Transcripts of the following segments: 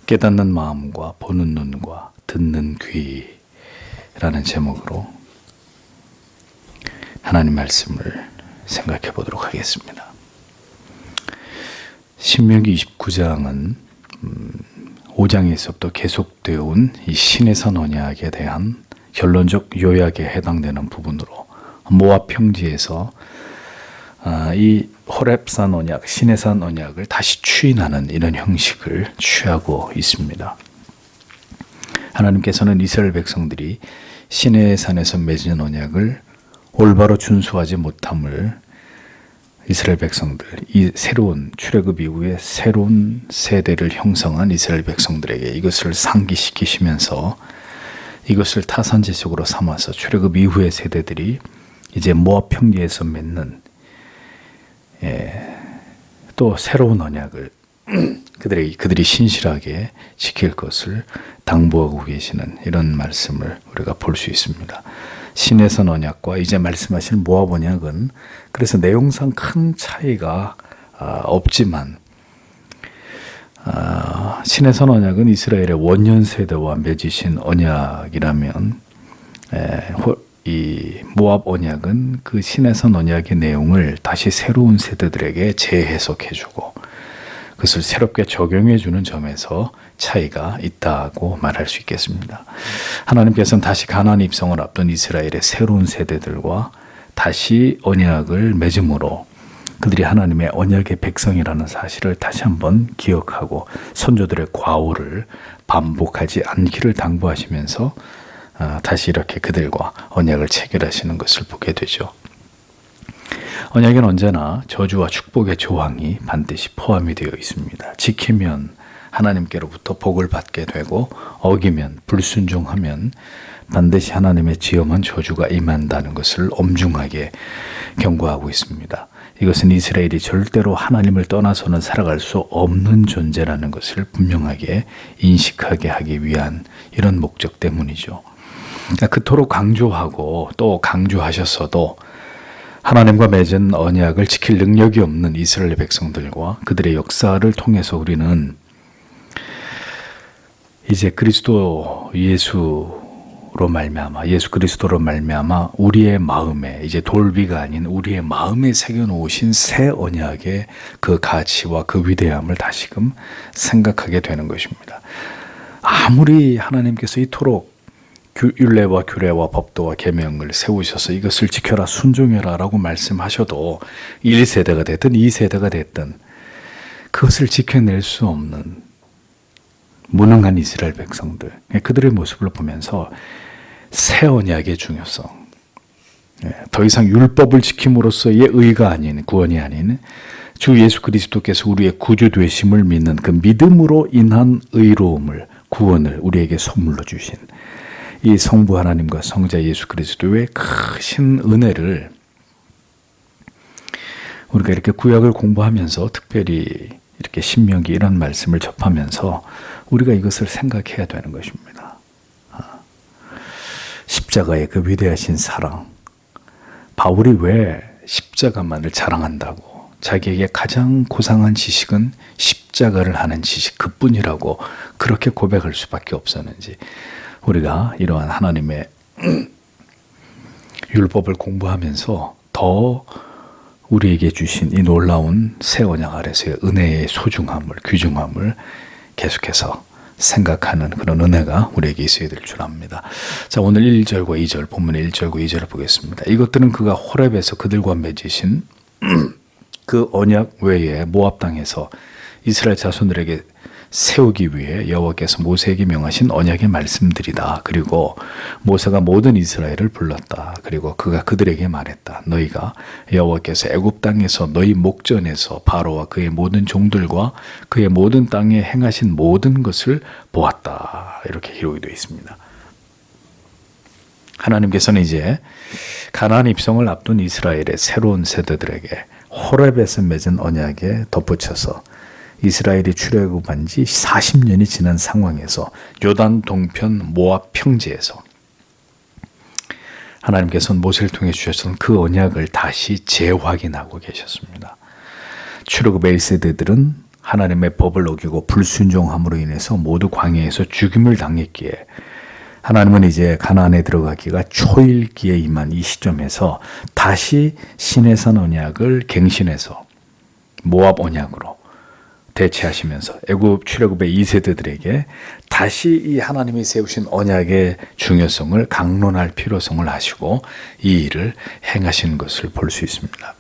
깨닫는 마음과 보는 눈과 듣는 귀라는 제목으로 하나님 말씀을 생각해 보도록 하겠습니다. 신명기 29장은 5장에서부터 계속되어 온 이 시내산 언약에 대한 결론적 요약에 해당되는 부분으로 모압 평지에서 이 호렙산 언약, 시내산 언약을 다시 추인하는 이런 형식을 취하고 있습니다. 하나님께서는 이스라엘 백성들이 시내산에서 맺은 언약을 올바로 준수하지 못함을 이스라엘 백성들, 이 새로운 출애굽 이후에 새로운 세대를 형성한 이스라엘 백성들에게 이것을 상기시키시면서 이것을 타산지식으로 삼아서 출애굽 이후의 세대들이 이제 모압 평지에서 맺는 또 새로운 언약을 그들이 신실하게 지킬 것을 당부하고 계시는 이런 말씀을 우리가 볼 수 있습니다. 시내산 언약과 이제 말씀하신 모압 언약은 그래서 내용상 큰 차이가 없지만 시내산 언약은 이스라엘의 원년 세대와 맺으신 언약이라면 이 모압 언약은 그 시내산 언약의 내용을 다시 새로운 세대들에게 재해석해주고 그것을 새롭게 적용해주는 점에서 차이가 있다고 말할 수 있겠습니다. 하나님께서는 다시 가나안 입성을 앞둔 이스라엘의 새로운 세대들과 다시 언약을 맺음으로 그들이 하나님의 언약의 백성이라는 사실을 다시 한번 기억하고 선조들의 과오를 반복하지 않기를 당부하시면서 다시 이렇게 그들과 언약을 체결하시는 것을 보게 되죠. 언약에는 언제나 저주와 축복의 조항이 반드시 포함이 되어 있습니다. 지키면 하나님께로부터 복을 받게 되고 어기면 불순종하면 반드시 하나님의 지엄한 저주가 임한다는 것을 엄중하게 경고하고 있습니다. 이것은 이스라엘이 절대로 하나님을 떠나서는 살아갈 수 없는 존재라는 것을 분명하게 인식하게 하기 위한 이런 목적 때문이죠. 그토록 강조하고 또 강조하셨어도 하나님과 맺은 언약을 지킬 능력이 없는 이스라엘 백성들과 그들의 역사를 통해서 우리는 이제 그리스도 예수로 말미암아 예수 그리스도로 말미암아 우리의 마음에 이제 돌비가 아닌 우리의 마음에 새겨놓으신 새 언약의 그 가치와 그 위대함을 다시금 생각하게 되는 것입니다. 아무리 하나님께서 이토록 율례와 규례와 법도와 계명을 세우셔서 이것을 지켜라 순종해라 라고 말씀하셔도 1세대가 됐든 2세대가 됐든 그것을 지켜낼 수 없는 무능한 이스라엘 백성들 그들의 모습을 보면서 새 언약의 중요성 더 이상 율법을 지킴으로써의 의가 아닌 구원이 아닌 주 예수 그리스도께서 우리의 구주 되심을 믿는 그 믿음으로 인한 의로움을 구원을 우리에게 선물로 주신 이 성부 하나님과 성자 예수 그리스도의 크신 은혜를 우리가 이렇게 구약을 공부하면서 특별히 이렇게 신명기 이런 말씀을 접하면서 우리가 이것을 생각해야 되는 것입니다. 십자가의 그 위대하신 사랑, 바울이 왜 십자가만을 자랑한다고 자기에게 가장 고상한 지식은 십자가를 하는 지식 그뿐이라고 그렇게 고백할 수밖에 없었는지 우리가 이러한 하나님의 율법을 공부하면서 더 우리에게 주신 이 놀라운 새 언약 아래서의 은혜의 소중함을, 귀중함을 계속해서 생각하는 그런 은혜가 우리에게 있어야 될 줄 압니다. 자, 오늘 1절과 2절, 본문의 1절과 2절을 보겠습니다. 이것들은 그가 호렙에서 그들과 맺으신 그 언약 외에 모압 땅에서 이스라엘 자손들에게 세우기 위해 여호와께서 모세에게 명하신 언약의 말씀들이다. 그리고 모세가 모든 이스라엘을 불렀다. 그리고 그가 그들에게 말했다. 너희가 여호와께서 애굽 땅에서 너희 목전에서 바로와 그의 모든 종들과 그의 모든 땅에 행하신 모든 것을 보았다. 이렇게 기록이 되어 있습니다. 하나님께서는 이제 가나안 입성을 앞둔 이스라엘의 새로운 세대들에게 호렙에서 맺은 언약에 덧붙여서 이스라엘이 출애굽한 지 40년이 지난 상황에서 요단 동편 모압 평지에서 하나님께서는 모세를 통해 주셨던 그 언약을 다시 재확인하고 계셨습니다. 출애굽의 1세대들은 하나님의 법을 어기고 불순종함으로 인해서 모두 광야에서 죽임을 당했기에 하나님은 이제 가나안에 들어가기가 초일기에 임한 이 시점에서 다시 시내산 언약을 갱신해서 모압 언약으로 대체하시면서 애굽 출애굽의 2세대들에게 다시 이 하나님이 세우신 언약의 중요성을 강론할 필요성을 하시고 이 일을 행하시는 것을 볼 수 있습니다.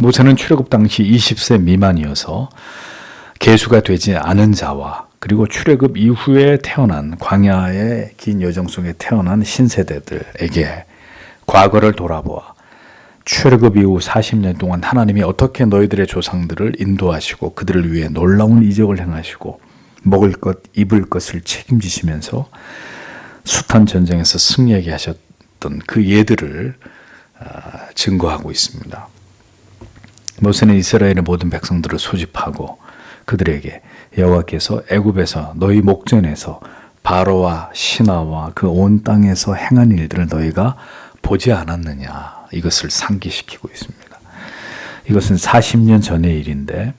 모세는 출애굽 당시 20세 미만이어서 계수가 되지 않은 자와 그리고 출애굽 이후에 태어난 광야의 긴 여정 속에 태어난 신세대들에게 과거를 돌아보아 출애굽 이후 40년 동안 하나님이 어떻게 너희들의 조상들을 인도하시고 그들을 위해 놀라운 이적을 행하시고 먹을 것, 입을 것을 책임지시면서 숱한 전쟁에서 승리하게 하셨던 그 예들을 증거하고 있습니다. 모세는 이스라엘의 모든 백성들을 소집하고 그들에게 여호와께서 애굽에서 너희 목전에서 바로와 신하와 그 온 땅에서 행한 일들을 너희가 보지 않았느냐 이것을 상기시키고 있습니다. 이것은 40년 전의 일인데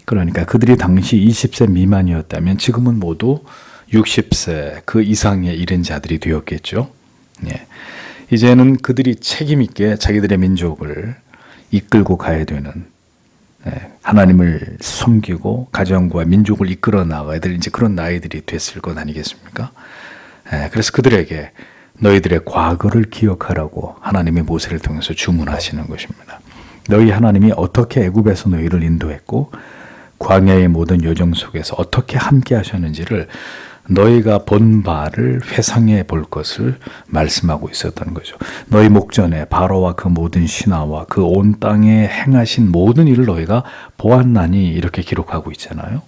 그러니까 그들이 당시 20세 미만이었다면 지금은 모두 60세 그 이상의 이른 자들이 되었겠죠. 예. 이제는 그들이 책임 있게 자기들의 민족을 이끌고 가야 되는 하나님을 섬기고 가정과 민족을 이끌어 나가야 될 이제 그런 나이들이 됐을 것 아니겠습니까? 그래서 그들에게 너희들의 과거를 기억하라고 하나님이 모세를 통해서 주문하시는 것입니다. 너희 하나님이 어떻게 애굽에서 너희를 인도했고 광야의 모든 여정 속에서 어떻게 함께 하셨는지를 너희가 본 바를 회상해 볼 것을 말씀하고 있었던 거죠. 너희 목전에 바로와 그 모든 신하와 그 온 땅에 행하신 모든 일을 너희가 보았나니 이렇게 기록하고 있잖아요.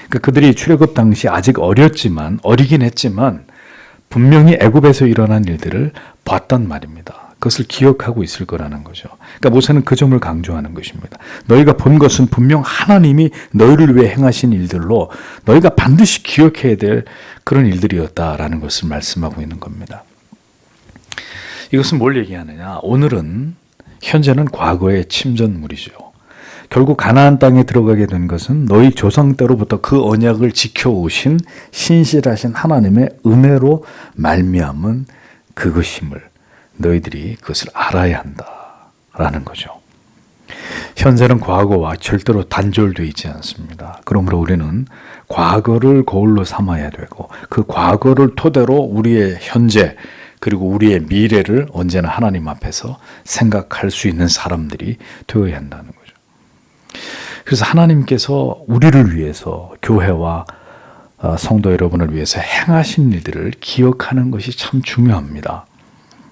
그러니까 그들이 출애굽 당시 아직 어리긴 했지만 분명히 애굽에서 일어난 일들을 봤단 말입니다. 그것을 기억하고 있을 거라는 거죠. 그러니까 모세는 그 점을 강조하는 것입니다. 너희가 본 것은 분명 하나님이 너희를 위해 행하신 일들로 너희가 반드시 기억해야 될 그런 일들이었다라는 것을 말씀하고 있는 겁니다. 이것은 뭘 얘기하느냐? 오늘은 현재는 과거의 침전물이죠. 결국 가나안 땅에 들어가게 된 것은 너희 조상 때로부터 그 언약을 지켜오신 신실하신 하나님의 은혜로 말미암은 그것임을 너희들이 그것을 알아야 한다라는 거죠. 현재는 과거와 절대로 단절되어 있지 않습니다. 그러므로 우리는 과거를 거울로 삼아야 되고 그 과거를 토대로 우리의 현재 그리고 우리의 미래를 언제나 하나님 앞에서 생각할 수 있는 사람들이 되어야 한다는 거죠. 그래서 하나님께서 우리를 위해서 교회와 성도 여러분을 위해서 행하신 일들을 기억하는 것이 참 중요합니다.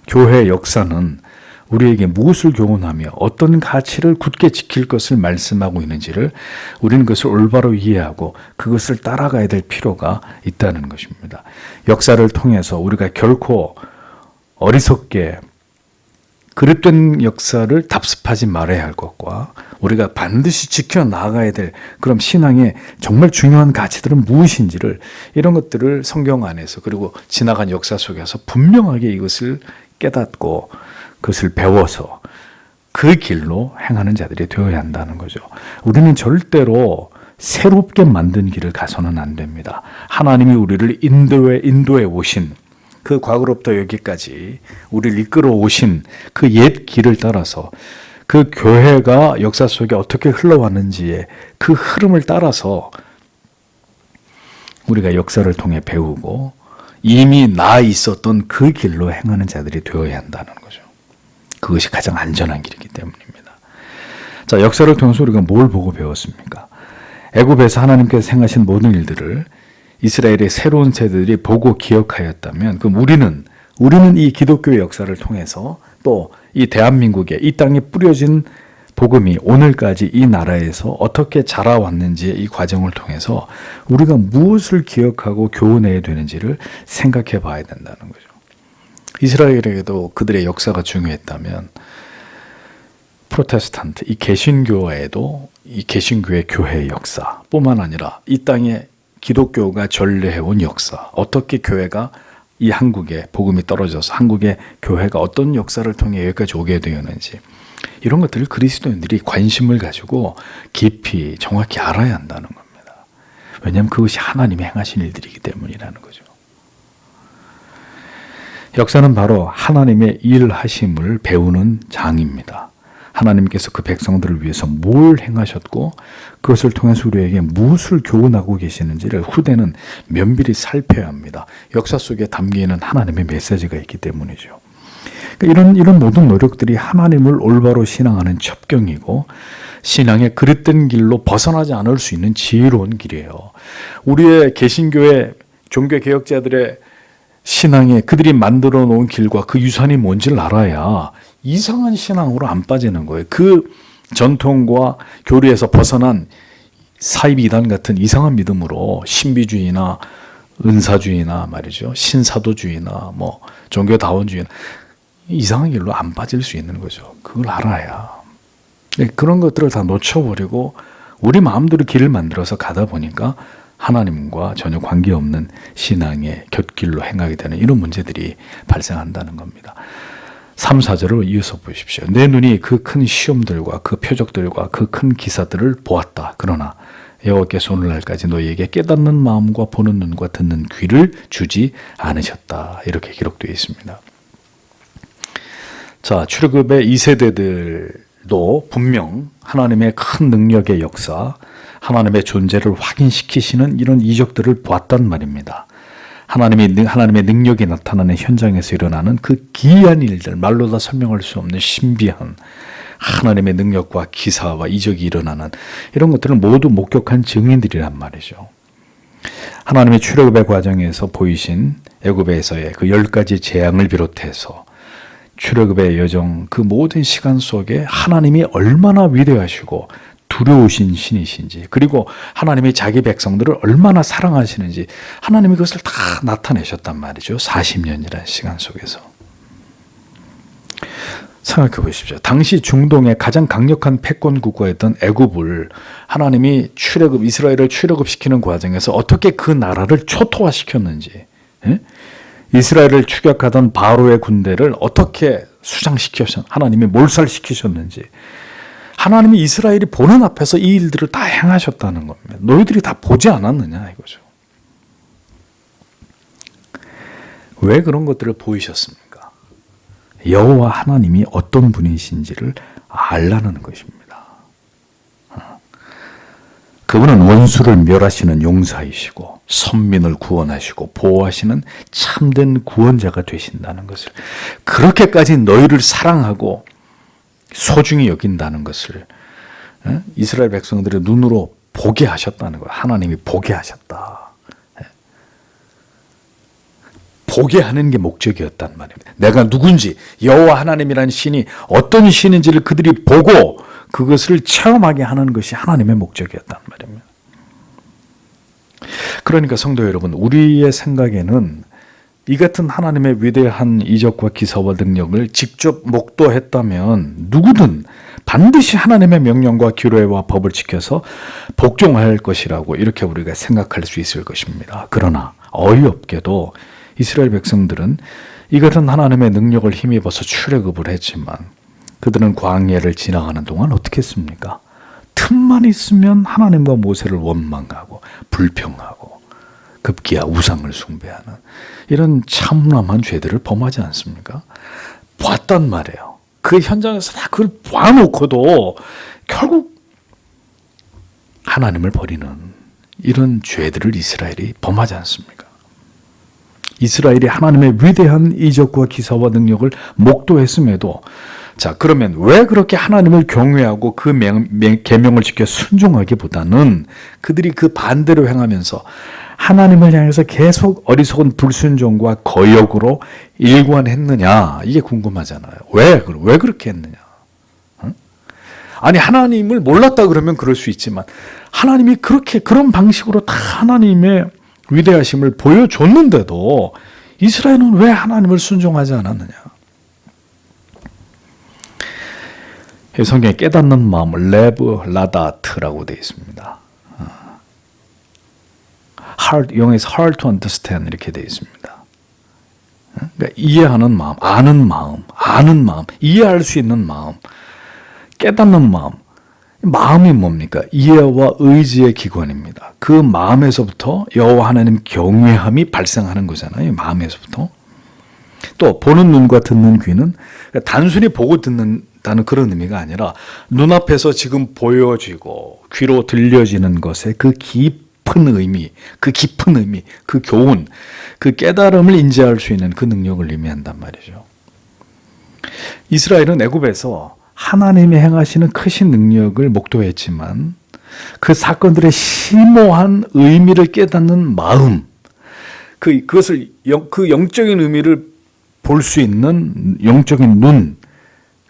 교회의 역사는 우리에게 무엇을 교훈하며 어떤 가치를 굳게 지킬 것을 말씀하고 있는지를 우리는 그것을 올바로 이해하고 그것을 따라가야 될 필요가 있다는 것입니다. 역사를 통해서 우리가 결코 어리석게 그릇된 역사를 답습하지 말아야 할 것과 우리가 반드시 지켜나가야 될 그런 신앙의 정말 중요한 가치들은 무엇인지를 이런 것들을 성경 안에서 그리고 지나간 역사 속에서 분명하게 이것을 깨닫고 그것을 배워서 그 길로 행하는 자들이 되어야 한다는 거죠. 우리는 절대로 새롭게 만든 길을 가서는 안 됩니다. 하나님이 우리를 인도해 오신 그 과거로부터 여기까지 우리를 이끌어 오신 그 옛 길을 따라서 그 교회가 역사 속에 어떻게 흘러왔는지의 그 흐름을 따라서 우리가 역사를 통해 배우고 이미 나 있었던 그 길로 행하는 자들이 되어야 한다는 거죠. 그것이 가장 안전한 길이기 때문입니다. 자, 역사를 통해서 우리가 뭘 보고 배웠습니까? 애굽에서 하나님께서 행하신 모든 일들을 이스라엘의 새로운 세대들이 보고 기억하였다면 그럼 우리는 이 기독교의 역사를 통해서 또 이 대한민국에 이 땅에 뿌려진 복음이 오늘까지 이 나라에서 어떻게 자라왔는지의 이 과정을 통해서 우리가 무엇을 기억하고 교훈해야 되는지를 생각해 봐야 된다는 거죠. 이스라엘에게도 그들의 역사가 중요했다면 프로테스탄트, 이 개신교에도 이 개신교의 교회의 역사뿐만 아니라 이 땅에 기독교가 전래해온 역사, 어떻게 교회가 이 한국에 복음이 떨어져서 한국의 교회가 어떤 역사를 통해 여기까지 오게 되었는지 이런 것들을 그리스도인들이 관심을 가지고 깊이 정확히 알아야 한다는 겁니다. 왜냐하면 그것이 하나님이 행하신 일들이기 때문이라는 거죠. 역사는 바로 하나님의 일하심을 배우는 장입니다. 하나님께서 그 백성들을 위해서 뭘 행하셨고 그것을 통해서 우리에게 무엇을 교훈하고 계시는지를 후대는 면밀히 살펴야 합니다. 역사 속에 담겨있는 하나님의 메시지가 있기 때문이죠. 그러니까 이런 모든 노력들이 하나님을 올바로 신앙하는 첩경이고 신앙의 그릇된 길로 벗어나지 않을 수 있는 지혜로운 길이에요. 우리의 개신교의 종교개혁자들의 신앙에 그들이 만들어 놓은 길과 그 유산이 뭔지를 알아야 이상한 신앙으로 안 빠지는 거예요. 그 전통과 교리에서 벗어난 사이비단 같은 이상한 믿음으로 신비주의나 은사주의나 말이죠. 신사도주의나 뭐 종교다원주의나 이상한 길로 안 빠질 수 있는 거죠. 그걸 알아야. 그런 것들을 다 놓쳐버리고 우리 마음대로 길을 만들어서 가다 보니까 하나님과 전혀 관계없는 신앙의 곁길로 행하게 되는 이런 문제들이 발생한다는 겁니다. 3, 4절을 이어서 보십시오. 내 눈이 그 큰 시험들과 그 표적들과 그 큰 기사들을 보았다. 그러나 여호와께서 오늘날까지 너희에게 깨닫는 마음과 보는 눈과 듣는 귀를 주지 않으셨다. 이렇게 기록되어 있습니다. 자, 출애굽의 2세대들도 분명 하나님의 큰 능력의 역사, 하나님의 존재를 확인시키시는 이런 이적들을 보았단 말입니다. 하나님의 능력이 나타나는 현장에서 일어나는 그 기이한 일들, 말로 다 설명할 수 없는 신비한 하나님의 능력과 기사와 이적이 일어나는 이런 것들을 모두 목격한 증인들이란 말이죠. 하나님의 출애굽의 과정에서 보이신 애굽에서의 그 10가지 재앙을 비롯해서 출애굽의 여정 그 모든 시간 속에 하나님이 얼마나 위대하시고 두려우신 신이신지, 그리고 하나님이 자기 백성들을 얼마나 사랑하시는지 하나님이 그것을 다 나타내셨단 말이죠. 40년이라는 시간 속에서. 생각해 보십시오. 당시 중동의 가장 강력한 패권 국가였던 애굽을 하나님이 이스라엘을 출애굽시키는 과정에서 어떻게 그 나라를 초토화시켰는지, 이스라엘을 추격하던 바로의 군대를 어떻게 수장시키셨는지, 하나님이 몰살시키셨는지, 하나님이 이스라엘이 보는 앞에서 이 일들을 다 행하셨다는 겁니다. 너희들이 다 보지 않았느냐 이거죠. 왜 그런 것들을 보이셨습니까? 여호와 하나님이 어떤 분이신지를 알라는 것입니다. 그분은 원수를 멸하시는 용사이시고 선민을 구원하시고 보호하시는 참된 구원자가 되신다는 것을, 그렇게까지 너희를 사랑하고 소중히 여긴다는 것을 이스라엘 백성들의 눈으로 보게 하셨다는 거예요. 하나님이 보게 하셨다. 보게 하는 게 목적이었단 말입니다. 내가 누군지, 여호와 하나님이라는 신이 어떤 신인지를 그들이 보고 그것을 체험하게 하는 것이 하나님의 목적이었단 말입니다. 그러니까 성도 여러분, 우리의 생각에는 이 같은 하나님의 위대한 이적과 기사와 능력을 직접 목도했다면 누구든 반드시 하나님의 명령과 규례와 법을 지켜서 복종할 것이라고 이렇게 우리가 생각할 수 있을 것입니다. 그러나 어이없게도 이스라엘 백성들은 이 같은 하나님의 능력을 힘입어서 출애굽을 했지만 그들은 광야를 지나가는 동안 어떻게 했습니까? 틈만 있으면 하나님과 모세를 원망하고 불평하고 급기야 우상을 숭배하는 이런 참남한 죄들을 범하지 않습니까? 봤단 말이에요. 그 현장에서 다 그걸 봐놓고도 결국 하나님을 버리는 이런 죄들을 이스라엘이 범하지 않습니까? 이스라엘이 하나님의 위대한 이적과 기사와 능력을 목도했음에도, 자, 그러면 왜 그렇게 하나님을 경외하고 그 계명을 지켜 순종하기보다는 그들이 그 반대로 행하면서 하나님을 향해서 계속 어리석은 불순종과 거역으로 일관했느냐, 이게 궁금하잖아요. 왜 그렇게 했느냐? 아니, 하나님을 몰랐다 그러면 그럴 수 있지만 하나님이 그런 방식으로 다 하나님의 위대하심을 보여줬는데도 이스라엘은 왜 하나님을 순종하지 않았느냐? 성경에 깨닫는 마음을 레브 라다트라고 되어 있습니다. 영어에서 hard to understand 이렇게 되어 있습니다. 그러니까 이해하는 마음, 아는 마음, 이해할 수 있는 마음. 깨닫는 마음. 마음이 뭡니까? 이해와 의지의 기관입니다. 그 마음에서부터 여호와 하나님 경외함이 발생하는 거잖아요. 마음에서부터. 또 보는 눈과 듣는 귀는 단순히 보고 듣는다는 그런 의미가 아니라 눈앞에서 지금 보여지고 귀로 들려지는 것에 그 깊은 의미, 그 교훈, 그 깨달음을 인지할 수 있는 그 능력을 의미한단 말이죠. 이스라엘은 애굽에서 하나님이 행하시는 크신 능력을 목도했지만 그 사건들의 심오한 의미를 깨닫는 마음, 그것을 그 영적인 의미를 볼 수 있는 영적인 눈,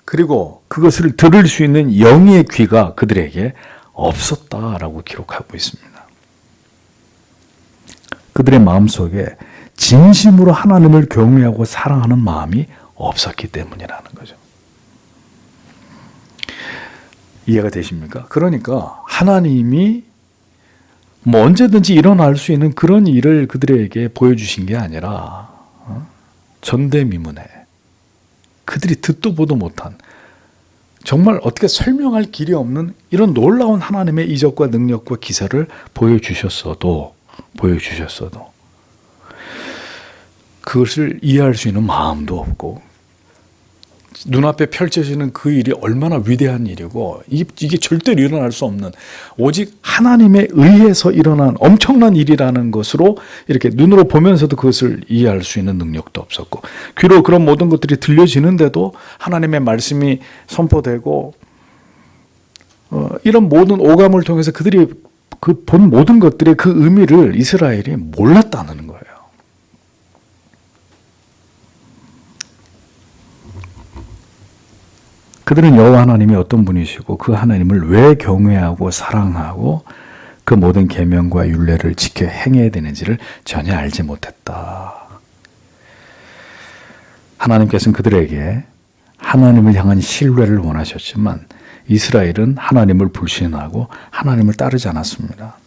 그리고 그것을 들을 수 있는 영의 귀가 그들에게 없었다라고 기록하고 있습니다. 그들의 마음속에 진심으로 하나님을 경외하고 사랑하는 마음이 없었기 때문이라는 거죠. 이해가 되십니까? 그러니까 하나님이 언제든지 일어날 수 있는 그런 일을 그들에게 보여주신 게 아니라 전대미문에 그들이 듣도 보도 못한, 정말 어떻게 설명할 길이 없는 이런 놀라운 하나님의 이적과 능력과 기사를 보여주셨어도 그것을 이해할 수 있는 마음도 없고, 눈앞에 펼쳐지는 그 일이 얼마나 위대한 일이고 이게 절대로 일어날 수 없는, 오직 하나님에 의해서 일어난 엄청난 일이라는 것으로 이렇게 눈으로 보면서도 그것을 이해할 수 있는 능력도 없었고, 귀로 그런 모든 것들이 들려지는데도 하나님의 말씀이 선포되고 이런 모든 오감을 통해서 그들이 그 본 모든 것들의 그 의미를 이스라엘이 몰랐다는 거예요. 그들은 여호와 하나님이 어떤 분이시고 그 하나님을 왜 경외하고 사랑하고 그 모든 계명과 율례를 지켜 행해야 되는지를 전혀 알지 못했다. 하나님께서는 그들에게 하나님을 향한 신뢰를 원하셨지만 이스라엘은 하나님을 불신하고 하나님을 따르지 않았습니다.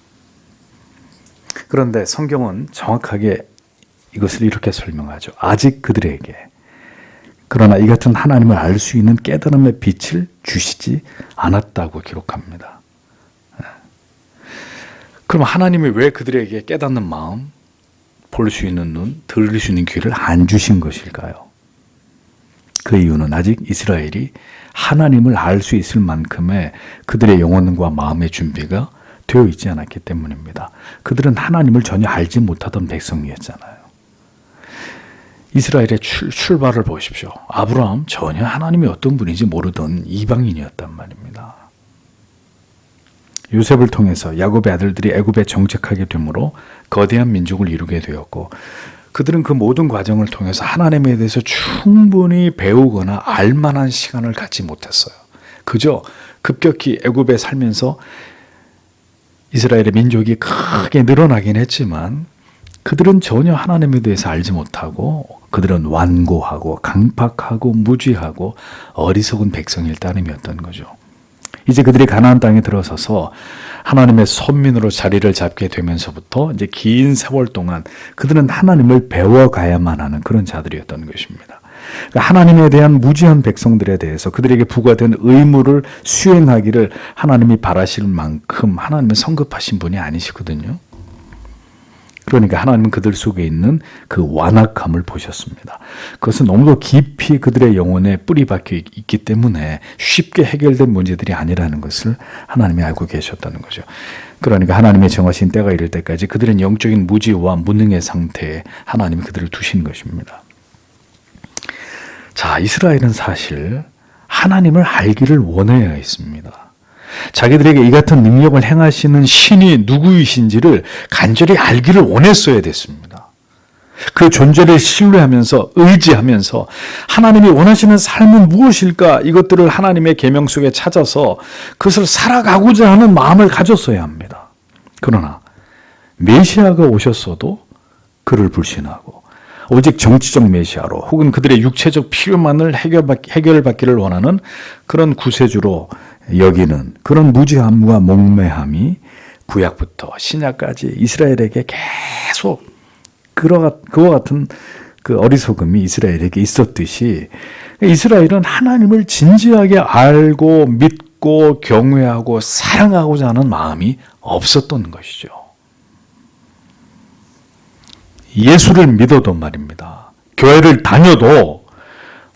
그런데 성경은 정확하게 이것을 이렇게 설명하죠. 아직 그들에게, 그러나 이 같은 하나님을 알 수 있는 깨달음의 빛을 주시지 않았다고 기록합니다. 그럼 하나님이 왜 그들에게 깨닫는 마음, 볼 수 있는 눈, 들을 수 있는 귀를 안 주신 것일까요? 그 이유는 아직 이스라엘이 하나님을 알 수 있을 만큼의 그들의 영혼과 마음의 준비가 되어 있지 않았기 때문입니다. 그들은 하나님을 전혀 알지 못하던 백성이었잖아요. 이스라엘의 출발을 보십시오. 아브라함 전혀 하나님이 어떤 분인지 모르던 이방인이었단 말입니다. 요셉을 통해서 야곱의 아들들이 애굽에 정착하게 되므로 거대한 민족을 이루게 되었고, 그들은 그 모든 과정을 통해서 하나님에 대해서 충분히 배우거나 알만한 시간을 갖지 못했어요. 그저 급격히 애굽에 살면서 이스라엘의 민족이 크게 늘어나긴 했지만 그들은 전혀 하나님에 대해서 알지 못하고 그들은 완고하고 강팍하고 무지하고 어리석은 백성일 따름이었던 거죠. 이제 그들이 가나안 땅에 들어서서 하나님의 선민으로 자리를 잡게 되면서부터 이제 긴 세월 동안 그들은 하나님을 배워가야만 하는 그런 자들이었던 것입니다. 그러니까 하나님에 대한 무지한 백성들에 대해서 그들에게 부과된 의무를 수행하기를 하나님이 바라실 만큼 하나님은 성급하신 분이 아니시거든요. 그러니까 하나님은 그들 속에 있는 그 완악함을 보셨습니다. 그것은 너무도 깊이 그들의 영혼에 뿌리 박혀 있기 때문에 쉽게 해결된 문제들이 아니라는 것을 하나님이 알고 계셨다는 거죠. 그러니까 하나님의 정하신 때가 이를 때까지 그들은 영적인 무지와 무능의 상태에 하나님이 그들을 두신 것입니다. 자, 이스라엘은 사실 하나님을 알기를 원해야 했습니다. 자기들에게 이 같은 능력을 행하시는 신이 누구이신지를 간절히 알기를 원했어야 됐습니다. 그 존재를 신뢰하면서 의지하면서 하나님이 원하시는 삶은 무엇일까, 이것들을 하나님의 계명 속에 찾아서 그것을 살아가고자 하는 마음을 가졌어야 합니다. 그러나 메시아가 오셨어도 그를 불신하고 오직 정치적 메시아로 혹은 그들의 육체적 필요만을 해결받기를 원하는 그런 구세주로 여기는 그런 무지함과 목매함이 구약부터 신약까지 이스라엘에게 계속 그와 같은 그 어리석음이 이스라엘에게 있었듯이 이스라엘은 하나님을 진지하게 알고 믿고 경외하고 사랑하고자 하는 마음이 없었던 것이죠. 예수를 믿어도 말입니다. 교회를 다녀도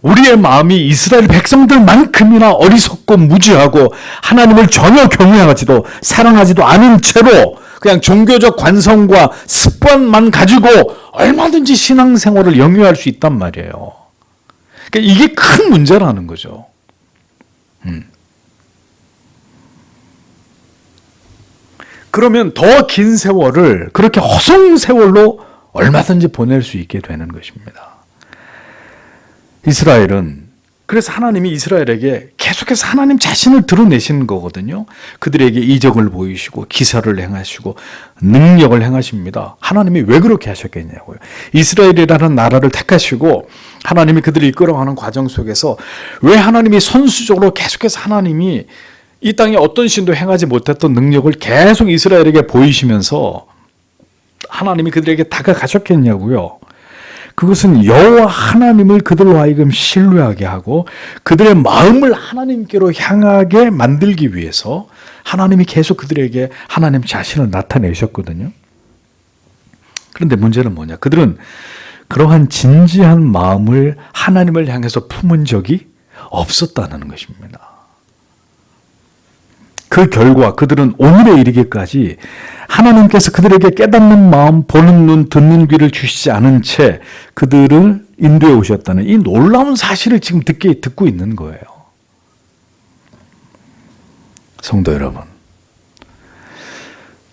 우리의 마음이 이스라엘 백성들만큼이나 어리석고 무지하고 하나님을 전혀 경외하지도 사랑하지도 않은 채로 그냥 종교적 관성과 습관만 가지고 얼마든지 신앙생활을 영위할 수 있단 말이에요. 그러니까 이게 큰 문제라는 거죠. 그러면 더 긴 세월을 그렇게 허송 세월로 얼마든지 보낼 수 있게 되는 것입니다. 이스라엘은 그래서 하나님이 이스라엘에게 계속해서 하나님 자신을 드러내시는 거거든요. 그들에게 이적을 보이시고 기사를 행하시고 능력을 행하십니다. 하나님이 왜 그렇게 하셨겠냐고요. 이스라엘이라는 나라를 택하시고 하나님이 그들을 이끌어가는 과정 속에서 왜 하나님이 선수적으로 계속해서 하나님이 이 땅에 어떤 신도 행하지 못했던 능력을 계속 이스라엘에게 보이시면서 하나님이 그들에게 다가가셨겠냐고요. 그것은 여호와 하나님을 그들로 하여금 신뢰하게 하고 그들의 마음을 하나님께로 향하게 만들기 위해서 하나님이 계속 그들에게 하나님 자신을 나타내셨거든요. 그런데 문제는 뭐냐? 그들은 그러한 진지한 마음을 하나님을 향해서 품은 적이 없었다는 것입니다. 그 결과 그들은 오늘에 이르기까지 하나님께서 그들에게 깨닫는 마음, 보는 눈, 듣는 귀를 주시지 않은 채 그들을 인도해 오셨다는 이 놀라운 사실을 지금 듣고 있는 거예요. 성도 여러분,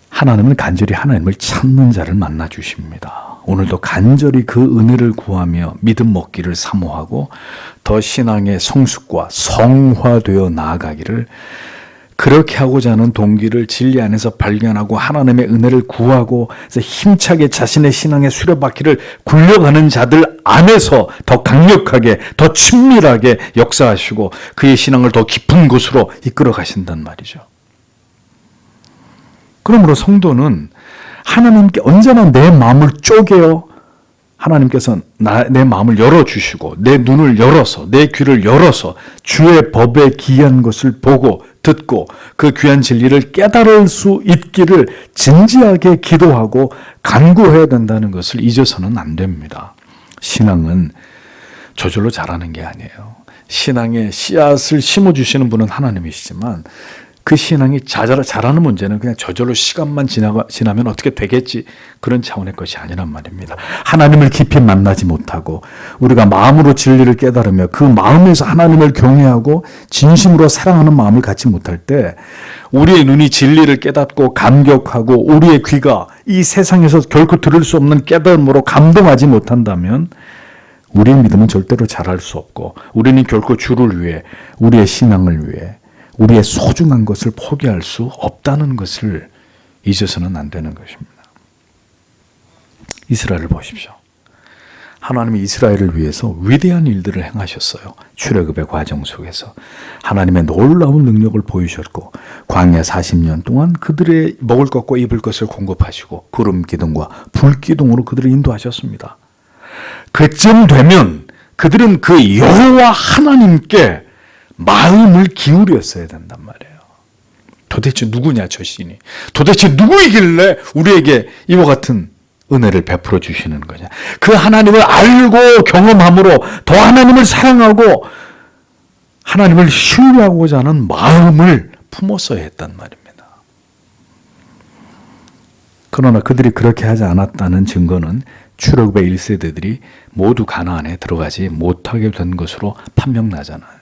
하나님은 간절히 하나님을 찾는 자를 만나 주십니다. 오늘도 간절히 그 은혜를 구하며 믿음 먹기를 사모하고 더 신앙의 성숙과 성화되어 나아가기를 그렇게 하고자 하는 동기를 진리 안에서 발견하고 하나님의 은혜를 구하고 힘차게 자신의 신앙의 수레바퀴를 굴려가는 자들 안에서 더 강력하게 더 친밀하게 역사하시고 그의 신앙을 더 깊은 곳으로 이끌어 가신단 말이죠. 그러므로 성도는 하나님께 언제나 내 마음을 쪼개어 하나님께서 내 마음을 열어주시고 내 눈을 열어서 내 귀를 열어서 주의 법에 귀한 것을 보고 듣고 그 귀한 진리를 깨달을 수 있기를 진지하게 기도하고 간구해야 된다는 것을 잊어서는 안 됩니다. 신앙은 저절로 자라는 게 아니에요. 신앙의 씨앗을 심어주시는 분은 하나님이시지만 그 신앙이 자라는 문제는 그냥 저절로 시간만 지나면 어떻게 되겠지 그런 차원의 것이 아니란 말입니다. 하나님을 깊이 만나지 못하고 우리가 마음으로 진리를 깨달으며 그 마음에서 하나님을 경외하고 진심으로 사랑하는 마음을 갖지 못할 때 우리의 눈이 진리를 깨닫고 감격하고 우리의 귀가 이 세상에서 결코 들을 수 없는 깨달음으로 감동하지 못한다면 우리의 믿음은 절대로 자랄 수 없고 우리는 결코 주를 위해 우리의 신앙을 위해 우리의 소중한 것을 포기할 수 없다는 것을 잊어서는 안 되는 것입니다. 이스라엘을 보십시오. 하나님이 이스라엘을 위해서 위대한 일들을 행하셨어요. 출애굽의 과정 속에서 하나님의 놀라운 능력을 보이셨고 광야 40년 동안 그들의 먹을 것과 입을 것을 공급하시고 구름 기둥과 불 기둥으로 그들을 인도하셨습니다. 그쯤 되면 그들은 그 여호와 하나님께 마음을 기울였어야 된단 말이에요. 도대체 누구냐 저 신이. 도대체 누구이길래 우리에게 이와 같은 은혜를 베풀어 주시는 거냐. 그 하나님을 알고 경험함으로 더 하나님을 사랑하고 하나님을 신뢰하고자 하는 마음을 품었어야 했단 말입니다. 그러나 그들이 그렇게 하지 않았다는 증거는 출애굽의 1세대들이 모두 가나안에 들어가지 못하게 된 것으로 판명나잖아요.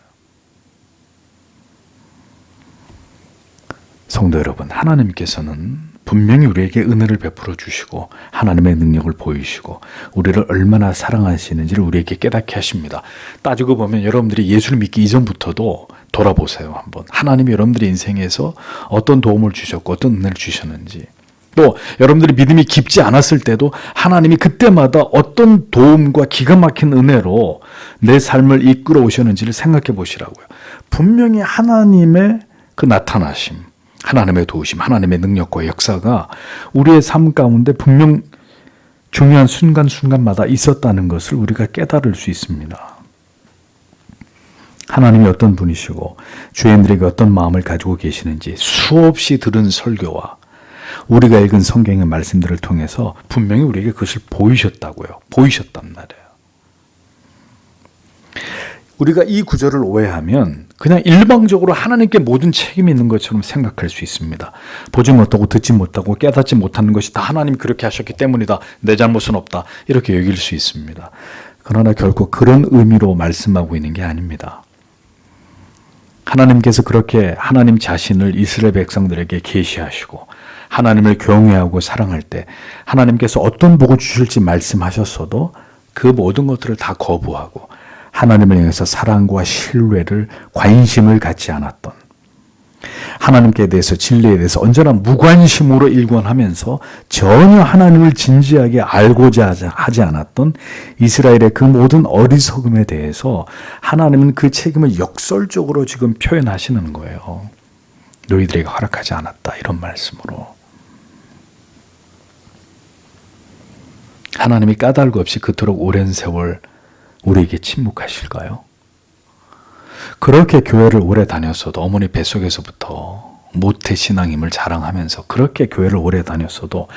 성도 여러분, 하나님께서는 분명히 우리에게 은혜를 베풀어 주시고 하나님의 능력을 보이시고 우리를 얼마나 사랑하시는지를 우리에게 깨닫게 하십니다. 따지고 보면 여러분들이 예수를 믿기 이전부터도 돌아보세요. 한번 하나님이 여러분들의 인생에서 어떤 도움을 주셨고 어떤 은혜를 주셨는지, 또 여러분들이 믿음이 깊지 않았을 때도 하나님이 그때마다 어떤 도움과 기가 막힌 은혜로 내 삶을 이끌어 오셨는지를 생각해 보시라고요. 분명히 하나님의 그 나타나심, 하나님의 도우심, 하나님의 능력과 역사가 우리의 삶 가운데 분명 중요한 순간순간마다 있었다는 것을 우리가 깨달을 수 있습니다. 하나님이 어떤 분이시고 죄인들에게 어떤 마음을 가지고 계시는지 수없이 들은 설교와 우리가 읽은 성경의 말씀들을 통해서 분명히 우리에게 그것을 보이셨다고요. 보이셨단 말이에요. 우리가 이 구절을 오해하면 그냥 일방적으로 하나님께 모든 책임이 있는 것처럼 생각할 수 있습니다. 보지 못하고 듣지 못하고 깨닫지 못하는 것이 다 하나님이 그렇게 하셨기 때문이다. 내 잘못은 없다. 이렇게 여길 수 있습니다. 그러나 결코 그런 의미로 말씀하고 있는 게 아닙니다. 하나님께서 그렇게 하나님 자신을 이스라엘 백성들에게 계시하시고 하나님을 경외하고 사랑할 때 하나님께서 어떤 복을 주실지 말씀하셨어도 그 모든 것들을 다 거부하고 하나님을 향해서 사랑과 신뢰를 관심을 갖지 않았던, 하나님께 대해서 진리에 대해서 언제나 무관심으로 일관하면서 전혀 하나님을 진지하게 알고자 하지 않았던 이스라엘의 그 모든 어리석음에 대해서 하나님은 그 책임을 역설적으로 지금 표현하시는 거예요. 너희들에게 허락하지 않았다, 이런 말씀으로. 하나님이 까닭 없이 그토록 오랜 세월 우리에게 침묵하실까요? 그렇게 교회를 오래 다녔어도, 어머니 뱃속에서부터 모태신앙임을 자랑하면서 그렇게 교회를 오래 다녔어도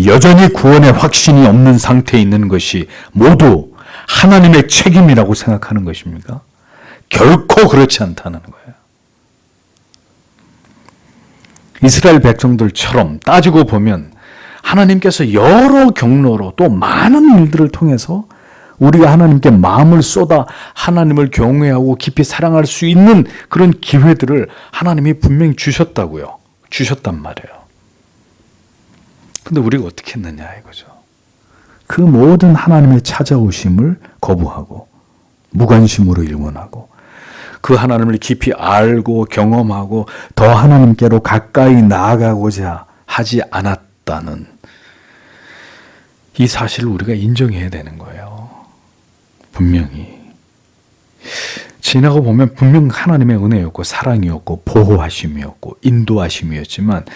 여전히 구원의 확신이 없는 상태에 있는 것이 모두 하나님의 책임이라고 생각하는 것입니까? 결코 그렇지 않다는 거예요. 이스라엘 백성들처럼 따지고 보면 하나님께서 여러 경로로 또 많은 일들을 통해서 우리가 하나님께 마음을 쏟아 하나님을 경외하고 깊이 사랑할 수 있는 그런 기회들을 하나님이 분명히 주셨다고요. 주셨단 말이에요. 근데 우리가 어떻게 했느냐 이거죠. 그 모든 하나님의 찾아오심을 거부하고 무관심으로 일관하고 그 하나님을 깊이 알고 경험하고 더 하나님께로 가까이 나아가고자 하지 않았다는 이 사실을 우리가 인정해야 되는 거예요. 분명히. 지나고 보면 분명 하나님의 은혜였고 사랑이었고 보호하심이었고 인도하심이었지만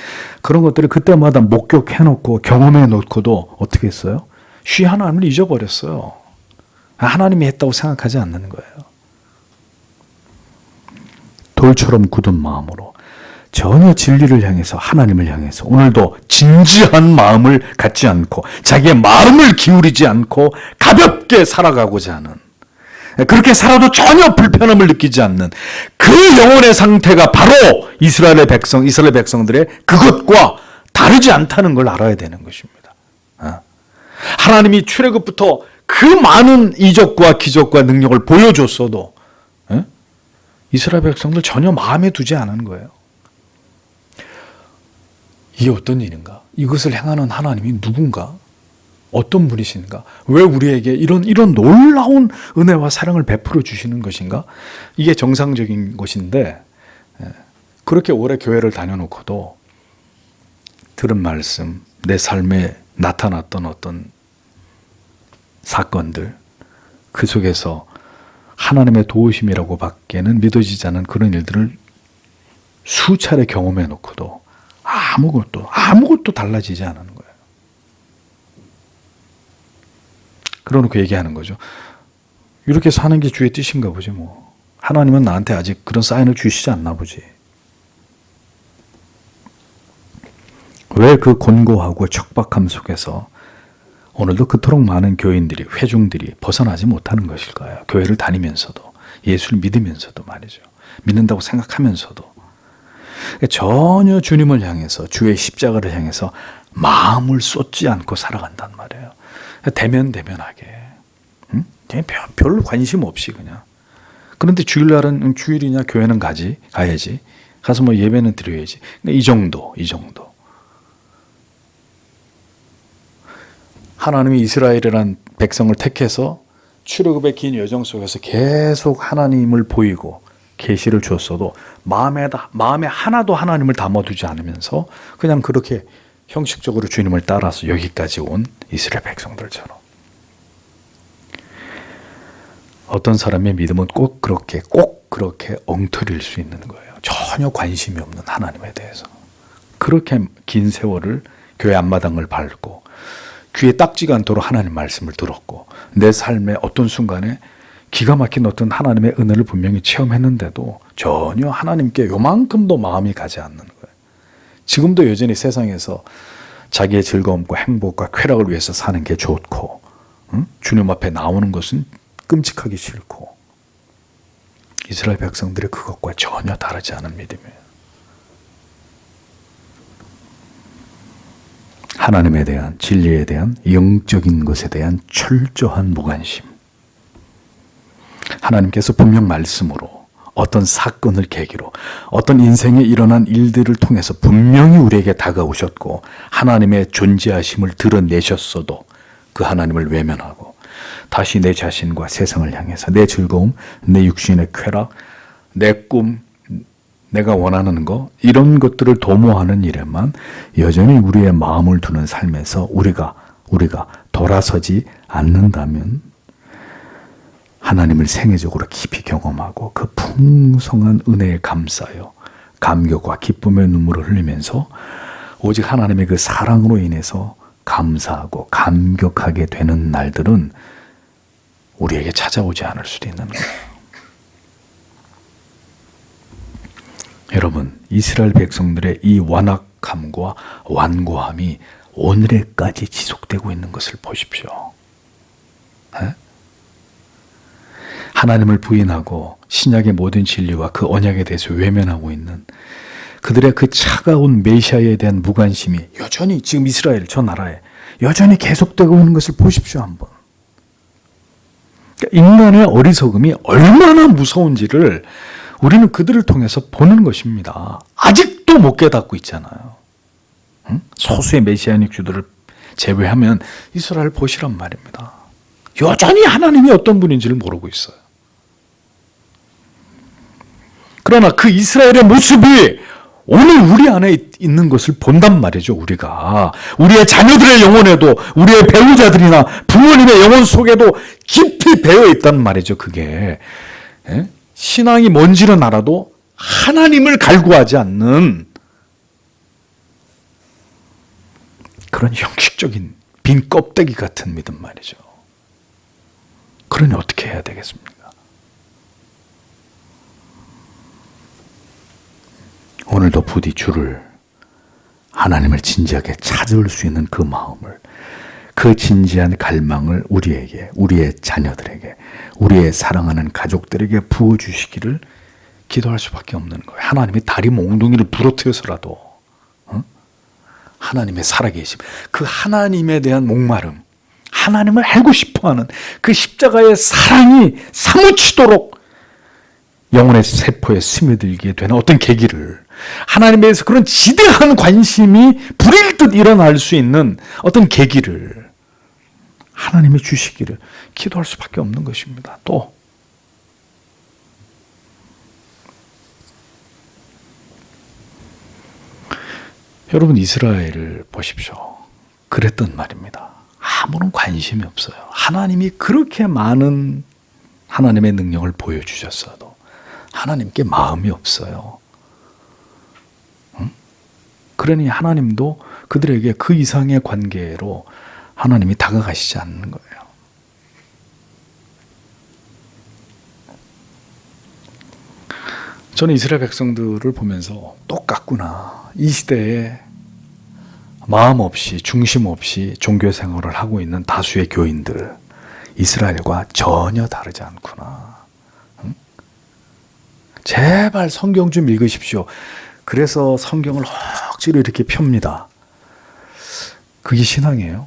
그런 것들을 그때마다 목격해놓고 경험해놓고도 어떻게 했어요? 쉬 하나님을 잊어버렸어요. 하나님이 했다고 생각하지 않는 거예요. 돌처럼 굳은 마음으로 전혀 진리를 향해서 하나님을 향해서 오늘도 진지한 마음을 갖지 않고 자기의 마음을 기울이지 않고 가볍게 살아가고자 하는, 그렇게 살아도 전혀 불편함을 느끼지 않는 그 영혼의 상태가 바로 이스라엘 백성들의 그것과 다르지 않다는 걸 알아야 되는 것입니다. 하나님이 출애굽부터 그 많은 이적과 기적과 능력을 보여줬어도 이스라엘 백성들 전혀 마음에 두지 않은 거예요. 이게 어떤 일인가? 이것을 행하는 하나님이 누군가? 어떤 분이신가? 왜 우리에게 이런 놀라운 은혜와 사랑을 베풀어 주시는 것인가? 이게 정상적인 것인데 그렇게 오래 교회를 다녀놓고도 들은 말씀, 내 삶에 나타났던 어떤 사건들, 그 속에서 하나님의 도우심이라고 밖에는 믿어지지 않은 그런 일들을 수차례 경험해 놓고도 아무것도 달라지지 않은 거예요. 그러놓고 얘기하는 거죠. 이렇게 사는 게 주의 뜻인가 보지 뭐. 하나님은 나한테 아직 그런 사인을 주시지 않나 보지. 왜 그 곤고하고 척박함 속에서 오늘도 그토록 많은 교인들이, 회중들이 벗어나지 못하는 것일까요? 교회를 다니면서도, 예수를 믿으면서도 말이죠. 믿는다고 생각하면서도 전혀 주님을 향해서, 주의 십자가를 향해서 마음을 쏟지 않고 살아간단 말이에요. 대면하게. 그냥 별로 관심 없이 그냥. 그런데 주일날은 주일이냐 교회는 가야지. 가서 뭐 예배는 드려야지. 이 정도. 하나님이 이스라엘이라는 백성을 택해서 출애굽의 긴 여정 속에서 계속 하나님을 보이고 계시를 주었어도 마음에 하나도 하나님을 담아두지 않으면서 그냥 그렇게 형식적으로 주님을 따라서 여기까지 온 이스라엘 백성들처럼. 어떤 사람의 믿음은 꼭 그렇게 엉터리일 수 있는 거예요. 전혀 관심이 없는 하나님에 대해서. 그렇게 긴 세월을 교회 앞마당을 밟고 귀에 딱지가 않도록 하나님 말씀을 들었고 내 삶의 어떤 순간에 기가 막힌 어떤 하나님의 은혜를 분명히 체험했는데도 전혀 하나님께 요만큼도 마음이 가지 않는 거예요. 지금도 여전히 세상에서 자기의 즐거움과 행복과 쾌락을 위해서 사는 게 좋고 주님 앞에 나오는 것은 끔찍하기 싫고 이스라엘 백성들의 그것과 전혀 다르지 않은 믿음이에요. 하나님에 대한 진리에 대한 영적인 것에 대한 철저한 무관심. 하나님께서 분명 말씀으로 어떤 사건을 계기로 어떤 인생에 일어난 일들을 통해서 분명히 우리에게 다가오셨고 하나님의 존재하심을 드러내셨어도 그 하나님을 외면하고 다시 내 자신과 세상을 향해서 내 즐거움, 내 육신의 쾌락, 내 꿈, 내가 원하는 거 이런 것들을 도모하는 일에만 여전히 우리의 마음을 두는 삶에서 우리가 돌아서지 않는다면 하나님을 생애적으로 깊이 경험하고 그 풍성한 은혜에 감싸여 감격과 기쁨의 눈물을 흘리면서 오직 하나님의 그 사랑으로 인해서 감사하고 감격하게 되는 날들은 우리에게 찾아오지 않을 수도 있는 거예요. 여러분, 이스라엘 백성들의 이 완악함과 완고함이 오늘에까지 지속되고 있는 것을 보십시오. 에? 하나님을 부인하고 신약의 모든 진리와 그 언약에 대해서 외면하고 있는 그들의 그 차가운 메시아에 대한 무관심이 여전히 지금 이스라엘 저 나라에 여전히 계속되고 있는 것을 보십시오 한번. 그러니까 인간의 어리석음이 얼마나 무서운지를 우리는 그들을 통해서 보는 것입니다. 아직도 못 깨닫고 있잖아요. 응? 소수의 메시아닉 주들을 제외하면 이스라엘 보시란 말입니다. 여전히 하나님이 어떤 분인지를 모르고 있어요. 그러나 그 이스라엘의 모습이 오늘 우리 안에 있는 것을 본단 말이죠. 우리가 우리의 자녀들의 영혼에도 우리의 배우자들이나 부모님의 영혼 속에도 깊이 배어 있단 말이죠. 그게 신앙이 뭔지는 알아도 하나님을 갈구하지 않는 그런 형식적인 빈 껍데기 같은 믿음 말이죠. 그러니 어떻게 해야 되겠습니까? 오늘도 부디 주를 하나님을 진지하게 찾을 수 있는 그 마음을 그 진지한 갈망을 우리에게 우리의 자녀들에게 우리의 사랑하는 가족들에게 부어주시기를 기도할 수밖에 없는 거예요. 하나님이 다리 몽둥이를 부러뜨려서라도 하나님의 살아계심 그 하나님에 대한 목마름 하나님을 알고 싶어하는 그 십자가의 사랑이 사무치도록 영혼의 세포에 스며들게 되는 어떤 계기를 하나님에 대해서 그런 지대한 관심이 불일 듯 일어날 수 있는 어떤 계기를 하나님이 주시기를 기도할 수밖에 없는 것입니다. 또 여러분 이스라엘을 보십시오. 그랬던 말입니다. 아무런 관심이 없어요. 하나님이 그렇게 많은 하나님의 능력을 보여주셨어도 하나님께 마음이 없어요. 그러니 하나님도 그들에게 그 이상의 관계로 하나님이 다가가시지 않는 거예요. 저는 이스라엘 백성들을 보면서 똑같구나. 이 시대에 마음 없이 중심 없이 종교 생활을 하고 있는 다수의 교인들 이스라엘과 전혀 다르지 않구나. 제발 성경 좀 읽으십시오. 그래서 성경을 억지로 이렇게 펴니다. 그게 신앙이에요.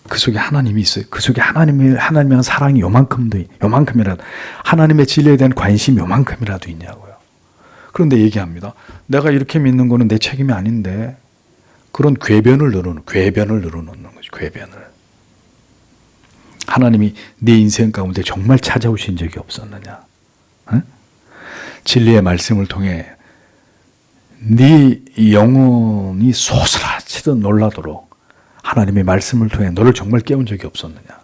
그 속에 하나님이 있어요. 그 속에 하나님에 대한 사랑이 요만큼이라도 하나님의 진리에 대한 관심이 요만큼이라도 있냐고요. 그런데 얘기합니다. 내가 이렇게 믿는 거는 내 책임이 아닌데 그런 궤변을 늘어놓는 거죠. 궤변을. 하나님이 네 인생 가운데 정말 찾아오신 적이 없었느냐? 응? 진리의 말씀을 통해 네 영혼이 솟아치듯 놀라도록 하나님의 말씀을 통해 너를 정말 깨운 적이 없었느냐?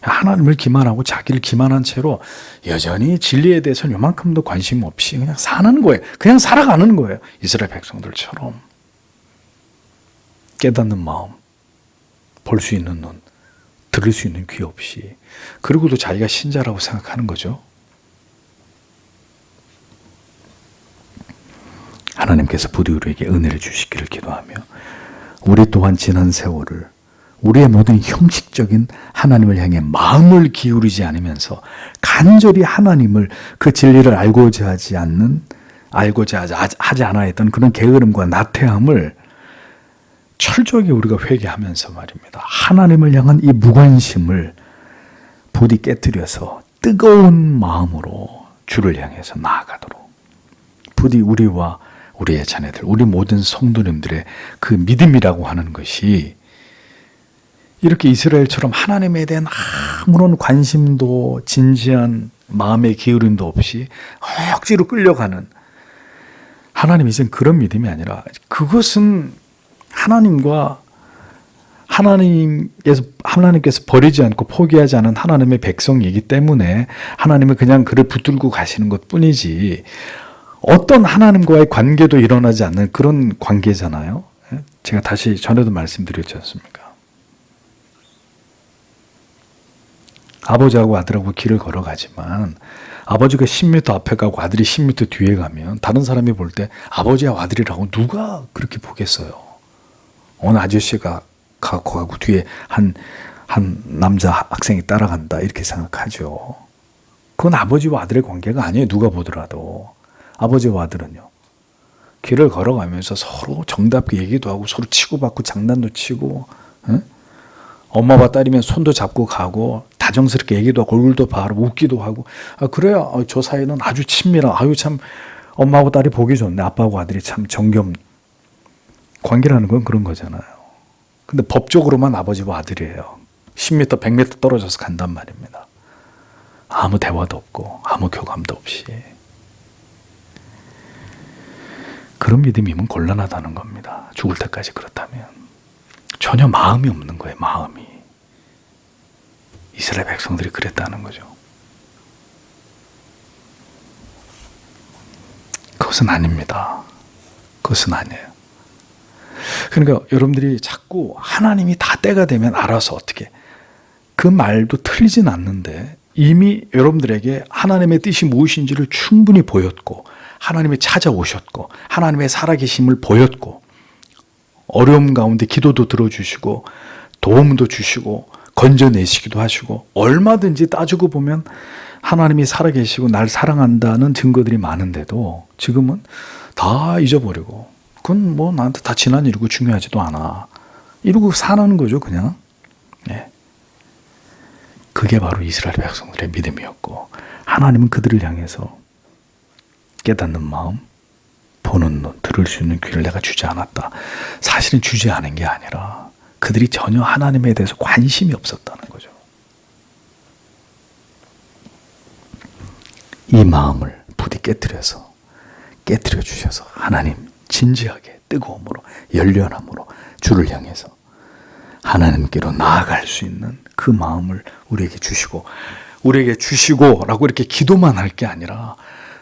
하나님을 기만하고 자기를 기만한 채로 여전히 진리에 대해서는 요만큼도 관심 없이 그냥 사는 거예요. 그냥 살아가는 거예요. 이스라엘 백성들처럼. 깨닫는 마음, 볼 수 있는 눈, 들을 수 있는 귀 없이, 그리고도 자기가 신자라고 생각하는 거죠. 하나님께서 부디 우리에게 은혜를 주시기를 기도하며, 우리 또한 지난 세월을 우리의 모든 형식적인 하나님을 향해 마음을 기울이지 않으면서 간절히 하나님을, 그 진리를 알고자 하지 않아 했던 그런 게으름과 나태함을 철저하게 우리가 회개하면서 말입니다. 하나님을 향한 이 무관심을 부디 깨뜨려서 뜨거운 마음으로 주를 향해서 나아가도록, 부디 우리와 우리의 자녀들, 우리 모든 성도님들의 그 믿음이라고 하는 것이 이렇게 이스라엘처럼 하나님에 대한 아무런 관심도 진지한 마음의 기울임도 없이 억지로 끌려가는, 하나님 이젠 그런 믿음이 아니라, 그것은 하나님께서 버리지 않고 포기하지 않은 하나님의 백성이기 때문에 하나님은 그냥 그를 붙들고 가시는 것 뿐이지, 어떤 하나님과의 관계도 일어나지 않는 그런 관계잖아요. 제가 다시 전에도 말씀드렸지 않습니까? 아버지하고 아들하고 길을 걸어가지만 아버지가 10m 앞에 가고 아들이 10m 뒤에 가면 다른 사람이 볼 때 아버지와 아들이라고 누가 그렇게 보겠어요? 어느 아저씨가 가고 뒤에 한 남자 학생이 따라간다 이렇게 생각하죠. 그건 아버지와 아들의 관계가 아니에요. 누가 보더라도. 아버지와 아들은요, 길을 걸어가면서 서로 정답게 얘기도 하고 서로 치고받고 장난도 치고, 엄마와 딸이면 손도 잡고 가고 다정스럽게 얘기도 하고 얼굴도 바라보고 웃기도 하고, 그래야 저 사이는 아주 친밀한, 참 엄마하고 딸이 보기 좋네, 아빠하고 아들이 참 정겨운 관계라는 건 그런 거잖아요. 근데 법적으로만 아버지와 아들이에요. 10m, 100m 떨어져서 간단 말입니다. 아무 대화도 없고 아무 교감도 없이. 그런 믿음이면 곤란하다는 겁니다. 죽을 때까지 그렇다면. 전혀 마음이 없는 거예요. 마음이. 이스라엘 백성들이 그랬다는 거죠. 그것은 아닙니다. 그것은 아니에요. 그러니까 여러분들이 자꾸 하나님이 다 때가 되면 알아서 어떻게, 그 말도 틀리진 않는데 이미 여러분들에게 하나님의 뜻이 무엇인지를 충분히 보였고, 하나님이 찾아오셨고, 하나님의 살아계심을 보였고, 어려움 가운데 기도도 들어주시고 도움도 주시고 건져내시기도 하시고, 얼마든지 따지고 보면 하나님이 살아계시고 날 사랑한다는 증거들이 많은데도 지금은 다 잊어버리고, 그건 뭐 나한테 다 지난 일이고 중요하지도 않아 이러고 사는 거죠, 그냥. 그게 바로 이스라엘 백성들의 믿음이었고, 하나님은 그들을 향해서 깨닫는 마음, 보는 눈, 들을 수 있는 귀를 내가 주지 않았다. 사실은 주지 않은 게 아니라 그들이 전혀 하나님에 대해서 관심이 없었다는 거죠. 이 마음을 부디 깨뜨려 주셔서 하나님 진지하게 뜨거움으로 열렬함으로 주를 향해서 하나님께로 나아갈 수 있는 그 마음을 우리에게 주시고라고 이렇게 기도만 할 게 아니라,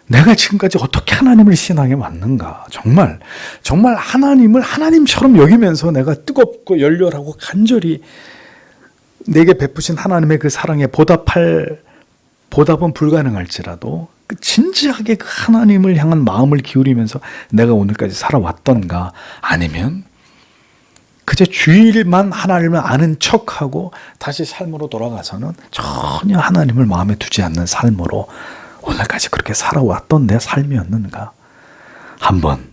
내가 지금까지 어떻게 하나님을 신앙해 왔는가, 정말 하나님을 하나님처럼 여기면서 내가 뜨겁고 열렬하고 간절히 내게 베푸신 하나님의 그 사랑에 보답은 불가능할지라도 진지하게 그 하나님을 향한 마음을 기울이면서 내가 오늘까지 살아왔던가, 아니면 그저 주일만 하나님을 아는 척하고 다시 삶으로 돌아가서는 전혀 하나님을 마음에 두지 않는 삶으로 오늘까지 그렇게 살아왔던 내 삶이었는가, 한번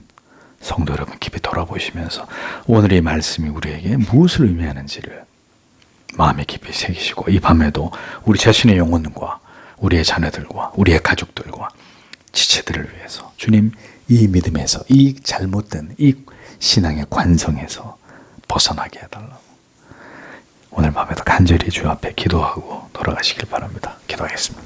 성도 여러분 깊이 돌아보시면서 오늘의 말씀이 우리에게 무엇을 의미하는지를 마음에 깊이 새기시고, 이 밤에도 우리 자신의 영혼과 우리의 자녀들과 우리의 가족들과 지체들을 위해서 주님, 이 믿음에서, 이 잘못된 이 신앙의 관성에서 벗어나게 해달라고 오늘 밤에도 간절히 주 앞에 기도하고 돌아가시길 바랍니다. 기도하겠습니다.